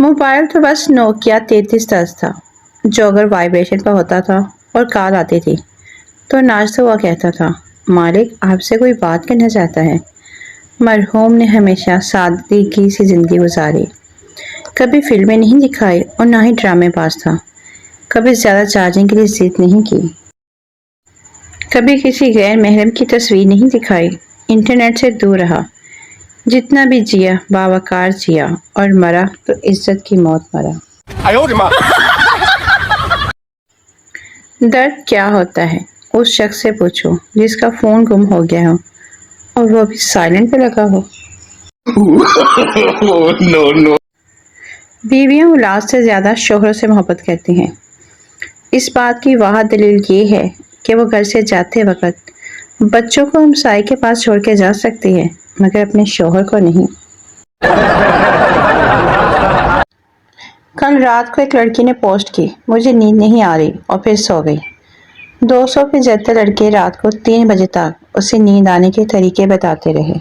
Mobile تو بس Nokia 3310 تھا جو اگر وائبریشن پہ ہوتا تھا اور کال آتی تھی تو ناچتا ہوا کہتا تھا، مالک آپ سے کوئی بات کرنا چاہتا ہے۔ مرحوم نے ہمیشہ سادگی سی زندگی گزاری، کبھی فلمیں نہیں دکھائی اور نہ ہی ڈرامے باز تھا، کبھی زیادہ چارجنگ کے لیے ضد نہیں کی، کبھی کسی غیر محرم کی تصویر نہیں دکھائی، انٹرنیٹ سے دور رہا، جتنا بھی جیا باوقار جیا اور مرا تو عزت کی موت مرا۔ درد کیا ہوتا ہے اس شخص سے پوچھو جس کا فون گم ہو گیا ہو اور وہ بھی سائلنٹ پہ لگا ہو۔ بیویاں اولاد سے زیادہ شوہر سے محبت کرتی ہیں۔ اس بات کی واحد دلیل یہ ہے کہ وہ گھر سے جاتے وقت بچوں کو ہمسائے کے پاس چھوڑ کے جا سکتی ہے مگر اپنے شوہر کو نہیں۔ کل رات کو ایک لڑکی نے پوسٹ کی، مجھے نیند نہیں آ رہی، اور پھر سو گئی۔ 200 کے جتنے لڑکے رات کو 3 بجے تک اسے نیند آنے کے طریقے بتاتے رہے۔